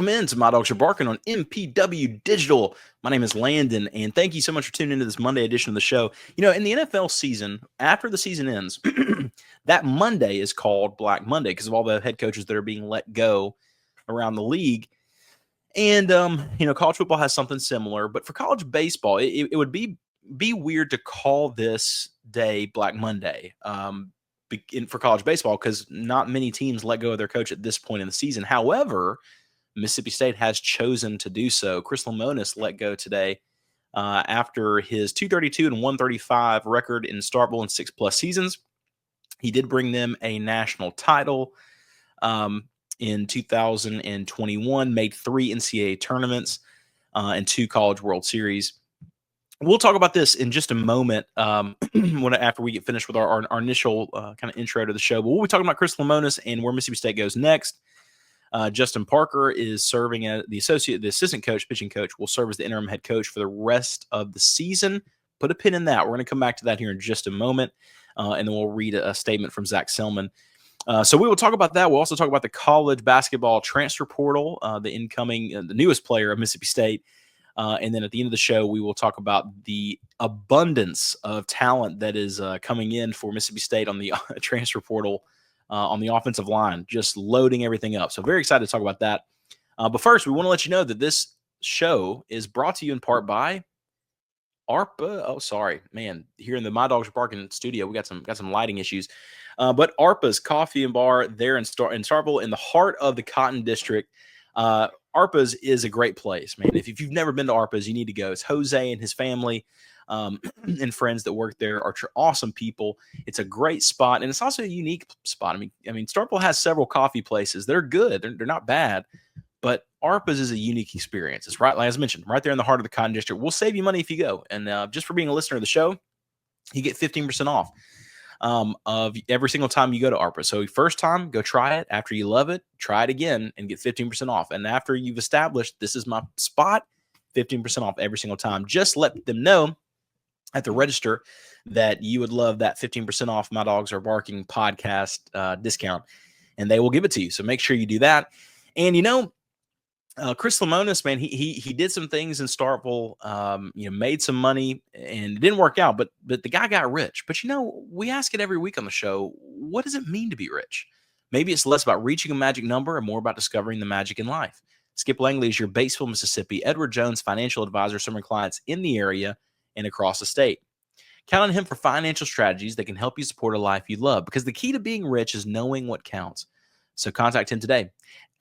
Welcome in to My Dogs Are Barking on MPW Digital. My name is Landon, and thank you so much for tuning into this Monday edition of the show. You know, in the NFL season, after the season ends, that Monday is called Black Monday because of all the head coaches that are being let go around the league. And, college football has something similar, but for college baseball, it would be weird to call this day Black Monday for college baseball because not many teams let go of their coach at this point in the season. However, Mississippi State has chosen to do so. Chris Lemonis let go today after his 232 and 135 record in Starkville in 6+ seasons. He did bring them a national title in 2021, made 3 NCAA tournaments and 2 College World Series. We'll talk about this in just a moment after we get finished with our initial kind of intro to the show. But we'll be talking about Chris Lemonis and where Mississippi State goes next. Justin Parker is serving as the assistant coach, pitching coach, will serve as the interim head coach for the rest of the season. Put a pin in that. We're going to come back to that here in just a moment, and then we'll read a statement from Zach Selman. So we will talk about that. We'll also talk about the college basketball transfer portal, the incoming, the newest player of Mississippi State. And then at the end of the show, we will talk about the abundance of talent that is coming in for Mississippi State on the transfer portal. On the offensive line, just loading everything up. So very excited to talk about that. But first, we want to let you know that this show is brought to you in part by ARPA. Oh, sorry, man. Here in the My Dogs Are Barking studio, we got some lighting issues. But ARPA's Coffee and Bar there in Starkville, in the heart of the Cotton District. ARPA's is a great place, man. If you've never been to ARPA's, you need to go. It's Jose and his family and friends that work there are awesome people. It's a great spot, and it's also a unique spot. I mean, Starkville has several coffee places. They're good. They're not bad, but ARPA's is a unique experience. It's right, like as mentioned, right there in the heart of the Cotton District. We'll save you money if you go. And just for being a listener of the show, you get 15% off of every single time you go to ARPA. So first time, go try it. After you love it, try it again and get 15% off. And after you've established this is my spot, 15% off every single time. Just let them know at the register that you would love that 15% off My Dogs Are Barking podcast discount, and they will give it to you. So make sure you do that. And Chris Lemonis, man, he did some things in Starkville, made some money, and it didn't work out, but the guy got rich. But we ask it every week on the show, what does it mean to be rich? Maybe it's less about reaching a magic number and more about discovering the magic in life. Skip Langley is your Batesville, Mississippi, Edward Jones financial advisor serving clients in the area and across the state. Count on him for financial strategies that can help you support a life you love, because the key to being rich is knowing what counts. So contact him today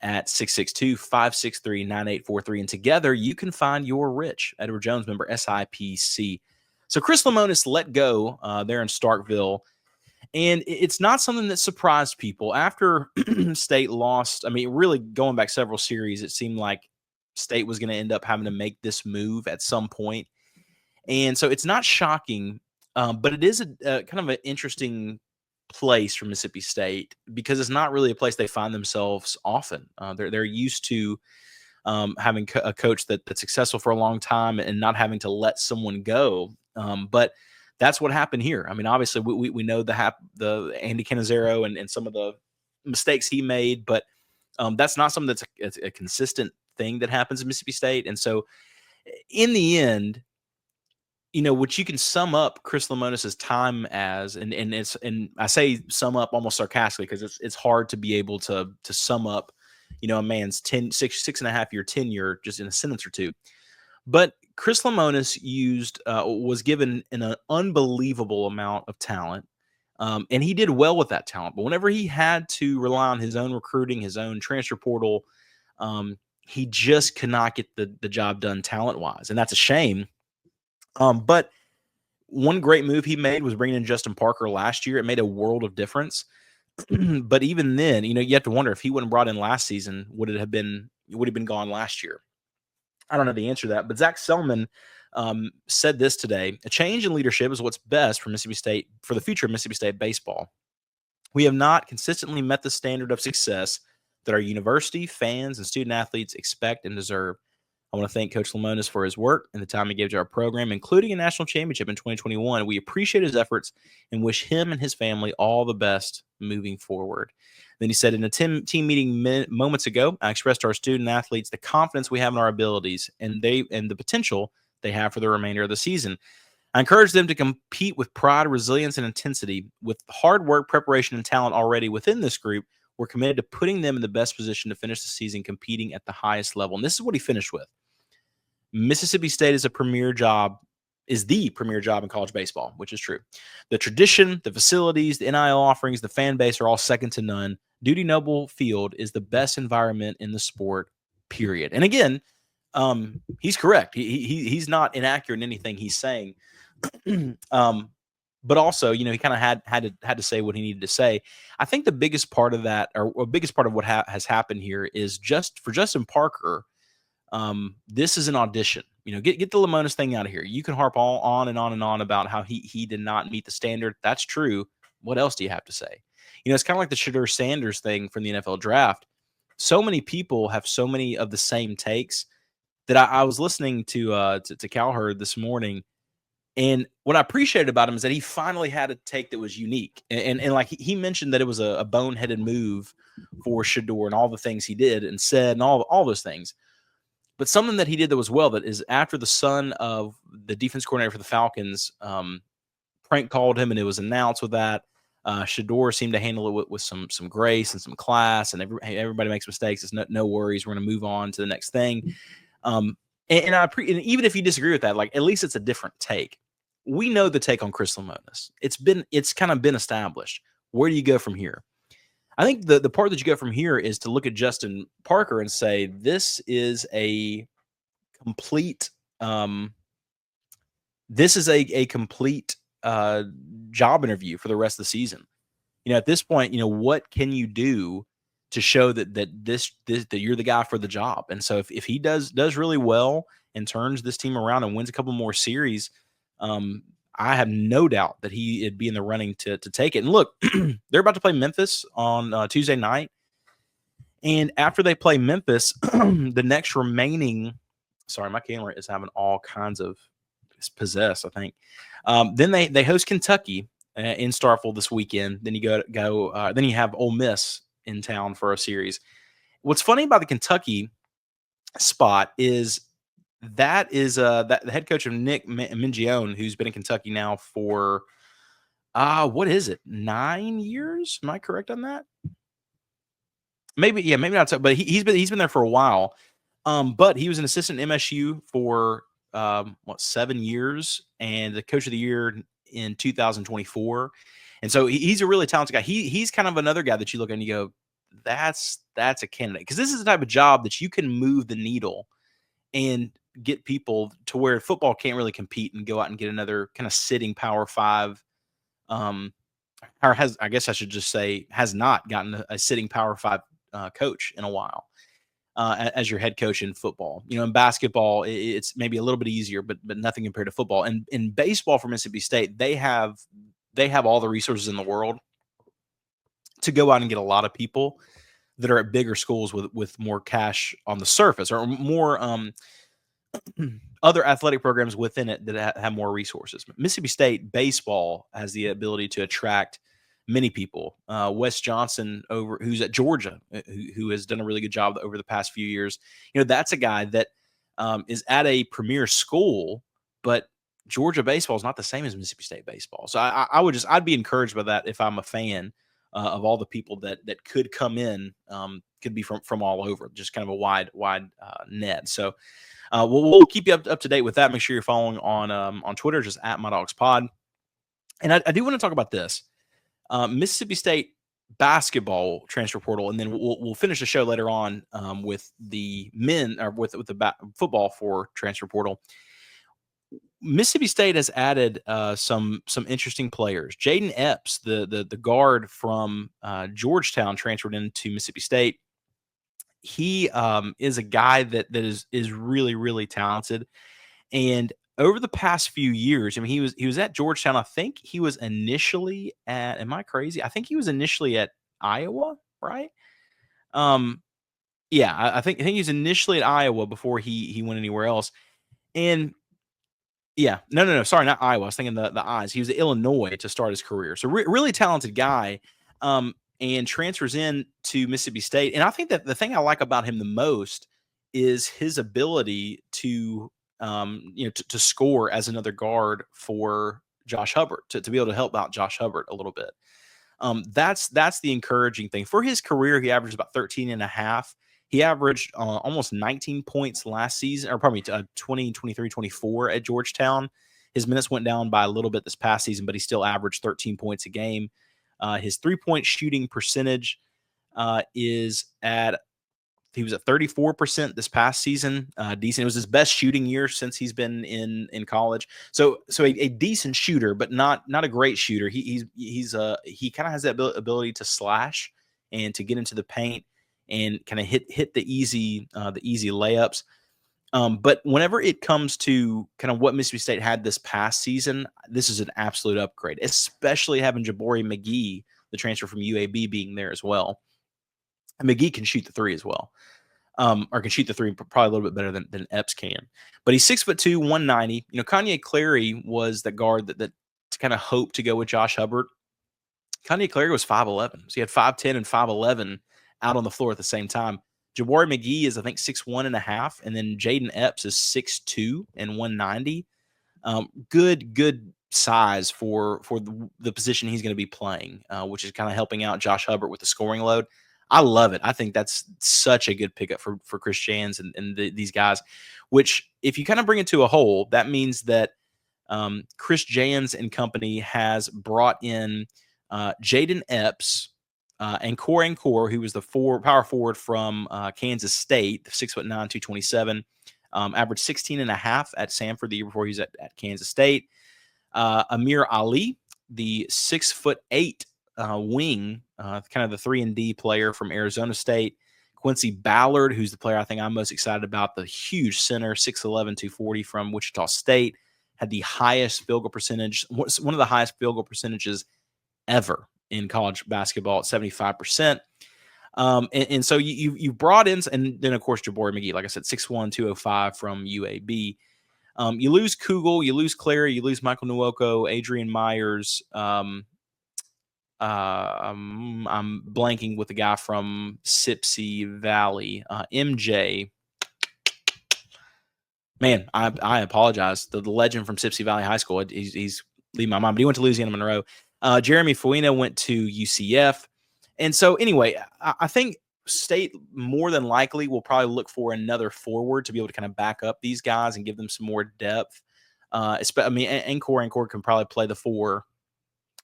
at 662-563-9843, and together you can find your rich. Edward Jones, member SIPC. So Chris Lemonis let go there in Starkville, and it's not something that surprised people. After State lost, really going back several series, it seemed like State was going to end up having to make this move at some point. And so it's not shocking, but it is a kind of an interesting place for Mississippi State because it's not really a place they find themselves often. They're used to having a coach that's successful for a long time and not having to let someone go. But that's what happened here. Obviously we know the Andy Cannizzaro and some of the mistakes he made, but that's not something that's a consistent thing that happens in Mississippi State. And so in the end, what you can sum up Chris Lemonis' time as, and I say sum up almost sarcastically because it's hard to be able to sum up, a man's 6.5 year tenure just in a sentence or two. But Chris Lemonis was given an unbelievable amount of talent, and he did well with that talent. But whenever he had to rely on his own recruiting, his own transfer portal, he just could not get the job done talent-wise, and that's a shame. But one great move he made was bringing in Justin Parker last year. It made a world of difference. But even then, you have to wonder if he wouldn't brought in last season, would he have been gone last year? I don't know the answer to that. But Zach Selman said this today: a change in leadership is what's best for Mississippi State, for the future of Mississippi State baseball. We have not consistently met the standard of success that our university, fans, and student athletes expect and deserve. I want to thank Coach Lemonis for his work and the time he gave to our program, including a national championship in 2021. We appreciate his efforts and wish him and his family all the best moving forward. Then he said, in a team meeting moments ago, I expressed to our student athletes the confidence we have in our abilities and the potential they have for the remainder of the season. I encourage them to compete with pride, resilience, and intensity. With hard work, preparation, and talent already within this group, we're committed to putting them in the best position to finish the season competing at the highest level. And this is what he finished with. Mississippi State is the premier job in college baseball, which is true. The tradition, the facilities, the NIL offerings, the fan base are all second to none. Dudy Noble Field is the best environment in the sport, period. And again, he's correct. He's not inaccurate in anything he's saying. But also, he kind of had to say what he needed to say. I think the biggest part of that, or biggest part of what has happened here, is just for Justin Parker. This is an audition. Get the Lemonis thing out of here. You can harp on and on and on about how he did not meet the standard. That's true. What else do you have to say? It's kind of like the Shedeur Sanders thing from the NFL draft. So many people have so many of the same takes that I was listening to Cowherd this morning. And what I appreciated about him is that he finally had a take that was unique. And like he mentioned that it was a boneheaded move for Shedeur and all the things he did and said and all those things. But something that he did that was that is after the son of the defense coordinator for the Falcons prank called him, and it was announced with that. Shedeur seemed to handle it with some grace and some class, and everybody makes mistakes. It's no worries. We're going to move on to the next thing. And even if you disagree with that, like at least it's a different take. We know the take on Chris Lemonis. It's kind of been established. Where do you go from here? I think the part that you go from here is to look at Justin Parker and say, this is a complete job interview for the rest of the season. At this point, what can you do to show that you're the guy for the job? And so if he does really well and turns this team around and wins a couple more series, I have no doubt that he'd be in the running to take it. And look, they're about to play Memphis on Tuesday night. And after they play Memphis, the next remaining – sorry, my camera is having all kinds of – it's possessed, I think. Then they host Kentucky in Starkville this weekend. Then you then you have Ole Miss in town for a series. What's funny about the Kentucky spot is – that is the head coach of Nick Mingione, who's been in Kentucky now for what is it, 9 years? Am I correct on that? Maybe not so, but he's been there for a while. But he was an assistant at MSU for 7 years, and the coach of the year in 2024. And so he's a really talented guy. He's kind of another guy that you look at and you go, that's a candidate, because this is the type of job that you can move the needle and get people to where football can't really compete and go out and get another kind of sitting Power 5, or I guess I should just say has not gotten a sitting Power 5 coach in a while as your head coach in football. In basketball, it's maybe a little bit easier, but nothing compared to football. And in baseball for Mississippi State, they have all the resources in the world to go out and get a lot of people that are at bigger schools with more cash on the surface, or more other athletic programs within it that have more resources. Mississippi State baseball has the ability to attract many people. Wes Johnson, who's at Georgia, who has done a really good job over the past few years. That's a guy that is at a premier school, but Georgia baseball is not the same as Mississippi State baseball. So I'd be encouraged by that if I'm a fan of all the people that could come in. Could be from all over, just kind of a wide net. So we'll keep you up to date with that. Make sure you're following on Twitter, just at MyDawgsPod. And I do want to talk about this Mississippi State basketball transfer portal, and then we'll finish the show later on with the men, or with the football for transfer portal. Mississippi State has added some interesting players. Jaden Epps, the guard from Georgetown, transferred into Mississippi State. He is a guy that is really, really talented. And over the past few years, I mean, he was at Georgetown. I think he was initially at, am I crazy? I think he was initially at Iowa, right? Yeah, I think he was initially at Iowa before he went anywhere else. And yeah, no, sorry, not Iowa. I was thinking the eyes. He was at Illinois to start his career. So really talented guy, and transfers in to Mississippi State. And I think that the thing I like about him the most is his ability to, to score as another guard for Josh Hubbard, to be able to help out Josh Hubbard a little bit. That's the encouraging thing. For his career, he averaged about 13 and a half. He averaged almost 19 points last season, or probably 20, 23, 24 at Georgetown. His minutes went down by a little bit this past season, but he still averaged 13 points a game. His three-point shooting percentage is at he was at 34% this past season. Decent. It was his best shooting year since he's been in college. So a decent shooter, but not a great shooter. He kind of has that ability to slash and to get into the paint and kind of hit the easy layups. But whenever it comes to kind of what Mississippi State had this past season, this is an absolute upgrade, especially having Jabari McGee, the transfer from UAB, being there as well. And McGee can shoot the three as well, or can shoot the three probably a little bit better than Epps can. But he's 6'2", 190. Kanye Clary was the guard that kind of hoped to go with Josh Hubbard. Kanye Clary was 5'11", so he had 5'10" and 5'11" out on the floor at the same time. Jabari McGee is, I think, 6'1" and a half, and then Jaden Epps is 6'2" and 190. Good size for the position he's going to be playing, which is kind of helping out Josh Hubbard with the scoring load. I love it. I think that's such a good pickup for Chris Jans and these guys, which if you kind of bring it to a whole, that means that Chris Jans and company has brought in Jaden Epps and Core, who was the power forward from Kansas State, 6'9", 227, averaged 16 and a half at Samford the year before he was at Kansas State. Amir Ali, the 6'8" wing, kind of the 3-and-D player from Arizona State. Quincy Ballard, who's the player I think I'm most excited about, the huge center, 6'11", 240 from Wichita State, had the highest field goal percentage, one of the highest field goal percentages ever in college basketball at 75%. And so you brought in, and then of course Jabari McGee, like I said, 6'1", 205 from UAB. You lose Kugel, you lose Clary, you lose Michael Nwoko, Adrian Myers. I'm blanking with the guy from Sipsey Valley, MJ. Man, I apologize. The legend from Sipsey Valley High School, he's leaving my mind, but he went to Louisiana Monroe. Jeremy Fuina went to UCF. And so anyway, I think State more than likely will probably look for another forward to be able to kind of back up these guys and give them some more depth. Encore can probably play the 4,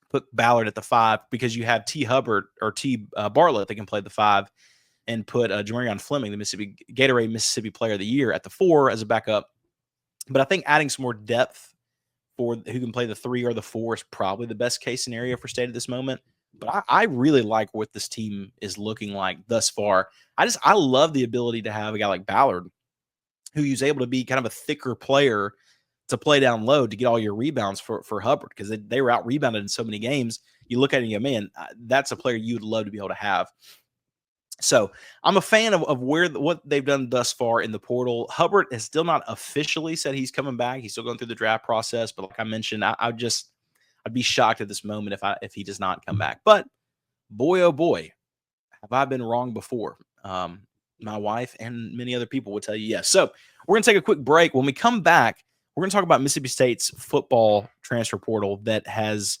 put Ballard at the 5, because you have T. Hubbard or T. Bartlett that can play the 5, and put Jamarion Fleming, the Gatorade Mississippi Player of the Year, at the 4 as a backup. But I think adding some more depth for who can play the 3 or the 4 is probably the best case scenario for State at this moment. But I really like what this team is looking like thus far. I love the ability to have a guy like Ballard, who's able to be kind of a thicker player to play down low to get all your rebounds for Hubbard, because they were out rebounded in so many games. You look at it and you go, man, that's a player you would love to be able to have. So I'm a fan of what they've done thus far in the portal. Hubbard has still not officially said he's coming back. He's still going through the draft process. But like I mentioned, I'd be shocked at this moment if he does not come back. But boy, oh boy, have I been wrong before. My wife and many other people will tell you yes. So we're going to take a quick break. When we come back, we're going to talk about Mississippi State's football transfer portal that has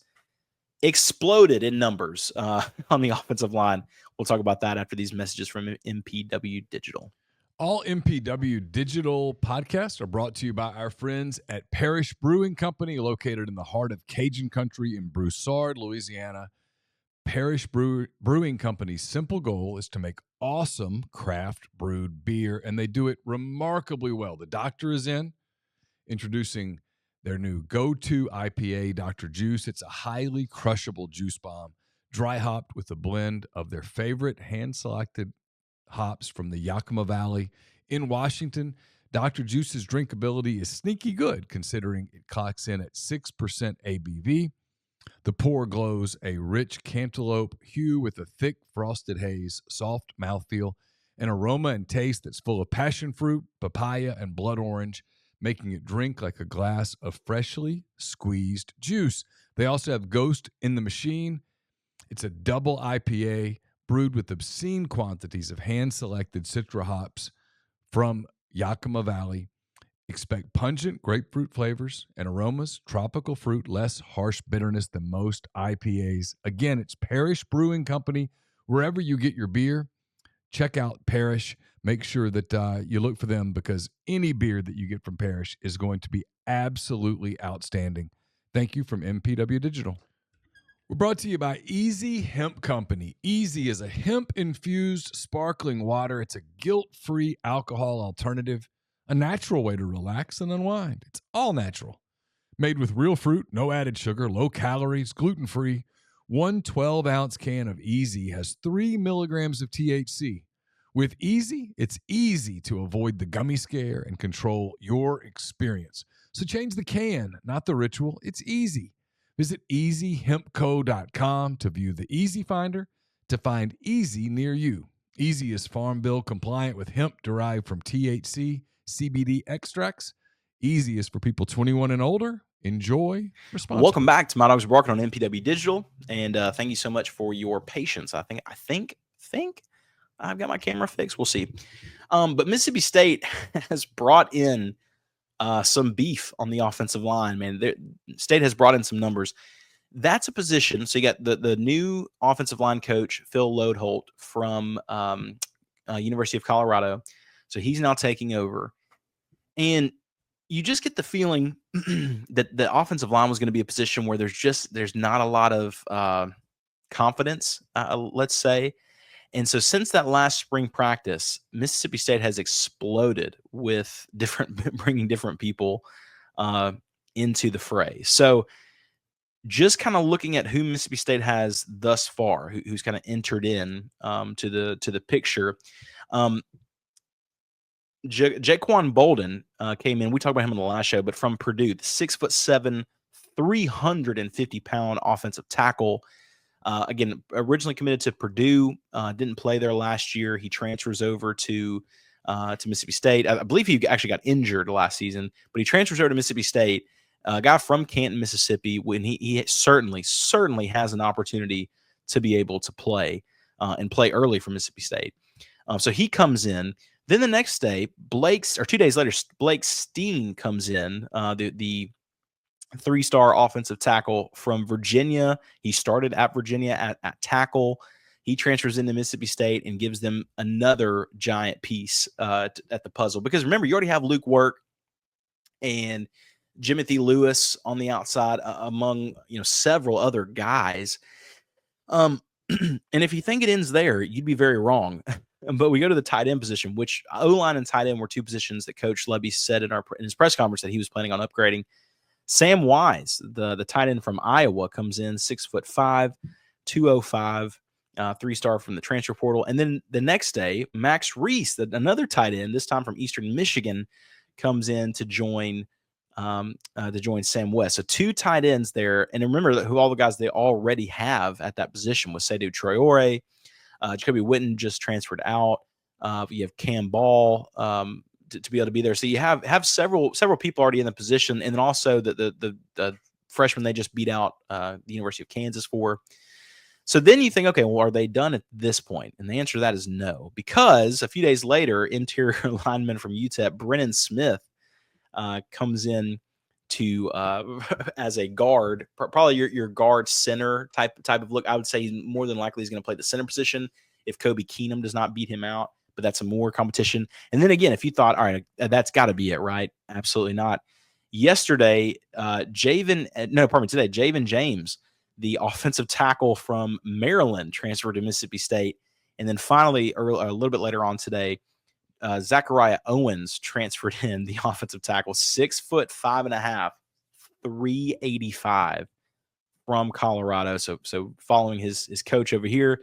exploded in numbers on the offensive line. We'll talk about that after these messages from MPW Digital. All MPW Digital podcasts are brought to you by our friends at Parish Brewing Company, located in the heart of Cajun country in Broussard, Louisiana. Parish Brewing Company's simple goal is to make awesome craft brewed beer, and they do it remarkably well. The doctor is introducing their new go-to IPA, Dr. Juice. It's a highly crushable juice bomb, dry hopped with a blend of their favorite hand-selected hops from the Yakima Valley in Washington. Dr. Juice's drinkability is sneaky good, considering it clocks in at 6% ABV. The pour glows a rich cantaloupe hue with a thick frosted haze, soft mouthfeel, an aroma and taste that's full of passion fruit, papaya, and blood orange, making it drink like a glass of freshly squeezed juice. They also have Ghost in the Machine. It's a double IPA brewed with obscene quantities of hand-selected Citra hops from Yakima Valley. Expect pungent grapefruit flavors and aromas, tropical fruit, less harsh bitterness than most IPAs. Again, it's Parish Brewing Company. Wherever you get your beer, check out Parish. Make sure that you look for them, because any beer that you get from Parish is going to be absolutely outstanding. Thank you from MPW Digital. We're brought to you by Easy Hemp Company. Easy is a hemp-infused sparkling water. It's a guilt-free alcohol alternative, a natural way to relax and unwind. It's all natural. Made with real fruit, no added sugar, low calories, gluten-free. One 12-ounce can of Easy has 3 milligrams of THC. With Easy, it's easy to avoid the gummy scare and control your experience. So change the can, not the ritual. It's easy. Visit EasyHempCo.com to view the Easy Finder to find Easy near you. Easy is Farm Bill compliant with hemp derived from THC, CBD extracts. Easy is for people 21 and older. Enjoy responsibly. Welcome back to My Dogs Barking on MPW Digital, and thank you so much for your patience. I think I've got my camera fixed. We'll see. But Mississippi State has brought in some beef on the offensive line, man. State has brought in some numbers. That's a position. So you got the new offensive line coach, Phil Lodeholt from University of Colorado. So he's now taking over. And you just get the feeling that the offensive line was going to be a position where there's not a lot of confidence, let's say. And so since that last spring practice, Mississippi State has exploded with bringing different people into the fray. So just kind of looking at who Mississippi State has thus far, who's kind of entered in to the picture. Jaquan Bolden came in. We talked about him on the last show, but from Purdue, 6'7", 350-pound offensive tackle. Again, originally committed to Purdue, didn't play there last year. He transfers over to Mississippi State. I believe he actually got injured last season, but he transfers over to Mississippi State. A guy from Canton, Mississippi, when he certainly has an opportunity to be able to play and play early for Mississippi State. So he comes in. Then the next day, 2 days later, Blake Steen comes in, the 3-star offensive tackle from Virginia. He started at Virginia at tackle. He transfers into Mississippi State and gives them another giant piece at the puzzle. Because remember, you already have Luke Work and Jimothy Lewis on the outside, among several other guys. And if you think it ends there, you'd be very wrong. But we go to the tight end position, which O-line and tight end were two positions that Coach Lebby said in his press conference that he was planning on upgrading. Sam Wise, the tight end from Iowa, comes in 6'5", 205, 3-star from the transfer portal. And then the next day, Max Reese, another tight end, this time from Eastern Michigan, comes in to join Sam West. So 2 tight ends there. And remember who all the guys they already have at that position was Seydou Traore. Jacoby Witten just transferred out. You have Cam Ball to be able to be there. So you have several people already in the position, and then also the freshman they just beat out the University of Kansas for. So then you think, okay, well, are they done at this point? And the answer to that is no, because a few days later, interior lineman from UTEP, Brennan Smith, comes in to as a guard, probably your guard center type of look. I would say he's more than likely he's going to play the center position if Kobe Keenum does not beat him out, but that's some more competition. And then again, if you thought, all right, that's got to be it, right? Absolutely not. Yesterday, today, Javen James, the offensive tackle from Maryland, transferred to Mississippi State. And then finally, a little bit later on today, Zachariah Owens transferred in, the offensive tackle, 6'5.5", 385 from Colorado. So following his coach over here.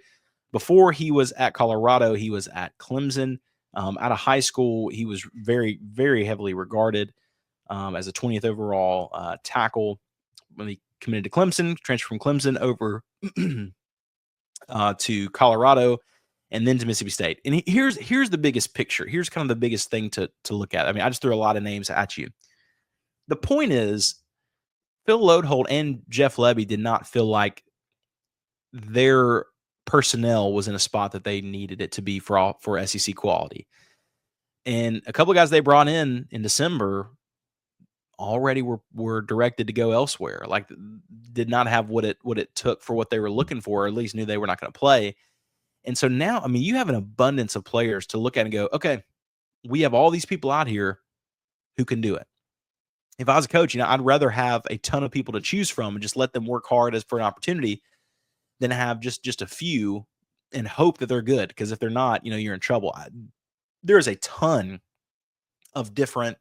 Before he was at Colorado, he was at Clemson. Out of high school, he was very, very heavily regarded as a 20th overall tackle. When he committed to Clemson, transferred from Clemson over to Colorado. and then to Mississippi State. And here's the biggest picture. Here's kind of the biggest thing to look at. I mean, I just threw a lot of names at you. The point is, Phil Lodeholt and Jeff Lebby did not feel like their personnel was in a spot that they needed it to be for SEC quality. And a couple of guys they brought in December already were directed to go elsewhere. Like, did not have what it took for what they were looking for, or at least knew they were not going to play. And so now, I mean, you have an abundance of players to look at and go, okay, we have all these people out here who can do it. If I was a coach, I'd rather have a ton of people to choose from and just let them work hard for an opportunity than have just a few and hope that they're good. Because if they're not, you're in trouble. There's a ton of different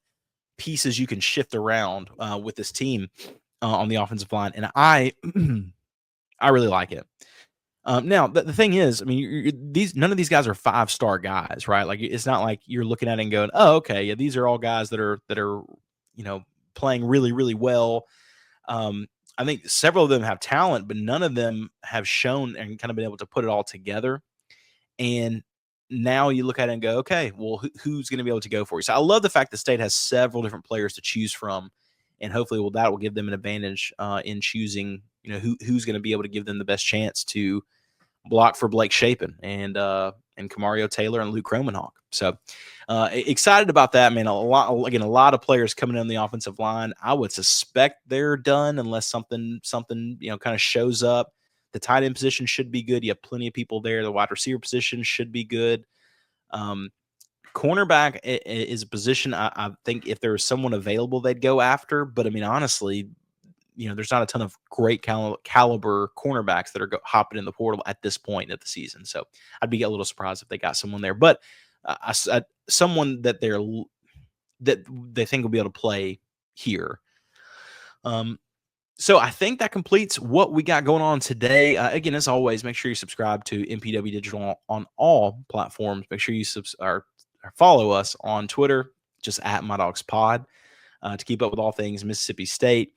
pieces you can shift around with this team on the offensive line, and I really like it. Now the thing is, I mean, none of these guys are 5-star guys, right? Like, it's not like you're looking at it and going, oh, okay, yeah, these are all guys that are playing really, really well. I think several of them have talent, but none of them have shown and kind of been able to put it all together. And now you look at it and go, okay, well, who's going to be able to go for you? So I love the fact that State has several different players to choose from, and hopefully, that will give them an advantage in choosing, who's going to be able to give them the best chance to block for Blake Shapen and Kamario Taylor and Luke Kromenhawk. So excited about that, man. A lot of players coming in on the offensive line. I would suspect they're done unless something kind of shows up. The tight end position should be good. You have plenty of people there. The wide receiver position should be good. Cornerback is a position I think if there was someone available, they'd go after. But I mean, honestly, there's not a ton of great caliber cornerbacks that are hopping in the portal at this point of the season. So I'd be a little surprised if they got someone there. But someone that they think will be able to play here. So I think that completes what we got going on today. Again, as always, make sure you subscribe to MPW Digital on all platforms. Make sure you follow us on Twitter, just at MyDawgsPod, to keep up with all things Mississippi State.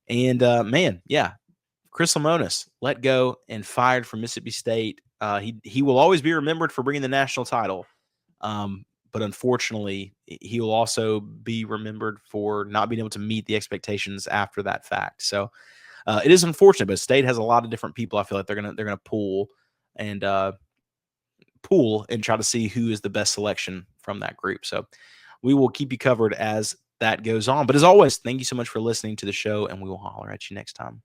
And Chris Lemonis let go and fired from Mississippi State. He will always be remembered for bringing the national title. But unfortunately, he will also be remembered for not being able to meet the expectations after that fact. So it is unfortunate, but State has a lot of different people. I feel like they're gonna pull and try to see who is the best selection from that group. So we will keep you covered as that goes on. But as always, thank you so much for listening to the show, and we will holler at you next time.